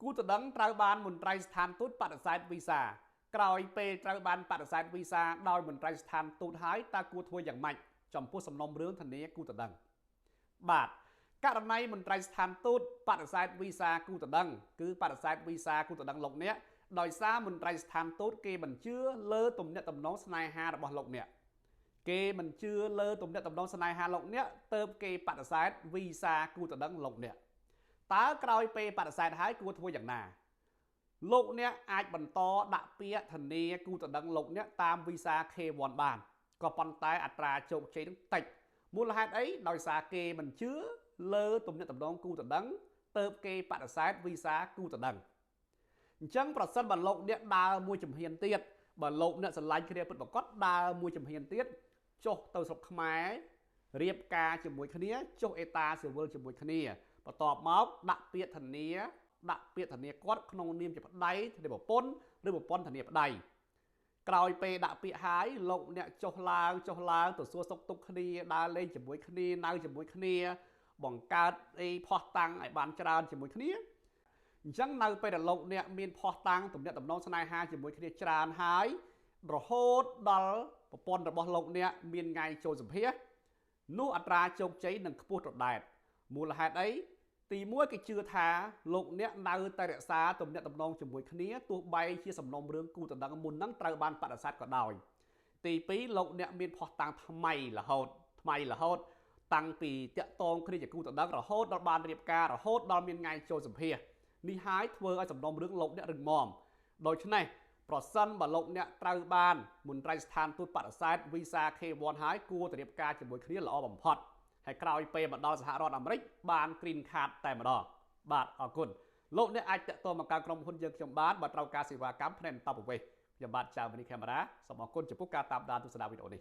គូតដឹងត្រូវបានមន្ត្រីស្ថានទូតបដិសេធវីសាក្រោយពេលត្រូវបានបដិសេធវីសាដោយមន្ត្រីស្ថានទូតហើយតើគួរធ្វើយ៉ាងម៉េចចំពោះសំណុំរឿងធានាគូតដឹងបាទករណីមន្ត្រីស្ថានទូតបដិសេធវីសាគូតដឹងគឺបដិសេធវីសាគូតដឹងលោកអ្នកដោយសារមន្ត្រីស្ថានទូតគេមិនជឿលើទំនាក់ទំនងស្នេហារបស់លោកអ្នកគេមិនជឿលើទំនាក់ទំនងស្នេហាលោកអ្នកទៅគេបដិសេធវីសាគូតដឹងលោកអ្នកតើក្រោយពេលបដិសេធហើយគួរធ្វើយ៉ាងណាលោកអ្នកអាចបន្តដាក់ពាក្យធានាគូតដឹងលោកអ្នកតាមវីសា K1 បានក៏ប៉ុន្តែអត្រាជោគជ័យនឹងតិចមូលហេតុអីដោយសារគេមិនជឿលើទំនាក់ទំនងគូតដឹងទៅគេបដិសេធវីសាគូតដឹងអញ្ចឹងប្រសិនបើលោកអ្នកដើរមួយជំហានទៀតបើលោកអ្នកស្រឡាញ់គ្នាពិតប្រាកដដើរមួយជំហានទៀតចុះទៅស្រុកខ្មែររៀបការជាមួយគ្នាចុះអេតាស៊ីវិលជាមួយគ្នាបន្ទាប់មកដាក់ពាក្យធានាគាត់ក្នុងនាមជាប្តីធានាប្រពន្ធឬប្រពន្ធធានាប្តីក្រោយពេលដាក់ពាក្យហើយលោកអ្នកចុះឡើងទៅសួរសុខទុក្ខគ្នាដើរលេងជាមួយគ្នានៅជាមួយគ្នាបង្កើតអីផោះតាំងឲ្យបានច្រើនជាមួយគ្នាអញ្ចឹងនៅពេលដែលលោកអ្នកមានផោះតាំងទំនាក់ទំនងស្នេហាជាមួយគ្នាច្រើនហើយរហូតដល់ប្រពន្ធរបស់លោកអ្នកមានថ្ងៃចូលសម្ភាសនោះអត្រាជោគជ័យនឹងខ្ពស់ត្រដែតមូលហេតុអីទី1គេជឿថាលោកអ្នកនៅតែរក្សាទំនាក់ទំនងជាមួយគ្នាទោះបីជាសំណុំរឿងគូតដឹងមុនហ្នឹងត្រូវបានបដិសេធក៏ដោយទី2លោកអ្នកមានផុសតាំងថ្មីរហូតតាំងពីតាក់តងគ្នាជាគូតដឹងរហូតដល់បានរៀបការរហូតដល់មានថ្ងៃចូលសម្ភាសនេះហើយធ្វើឲ្យសំណុំរឿងលោកអ្នករឹងមាំដូច្នេះប្រសិនបើលោកអ្នកត្រូវបានមន្ត្រីស្ថានទូតបដិសេធវីសា K1 ហើយគួរទៅរៀបការជាមួយគ្នាល្អបំផុតហើយក្រោយពេលមកដល់សហរដ្ឋអាមេរិកបាន green card តែម្ដងបាទអរគុណលោកអ្នកអាចតាក់ទងមកកាន់ក្រុមហ៊ុនយើងខ្ញុំបានបើត្រូវការសេវាកម្មផ្នែកបន្តប្រវេសខ្ញុំបាទចៅមនីកាមេរ៉ាសូមអរគុណចំពោះការតាមដានទស្សនាវីដេអូនេះ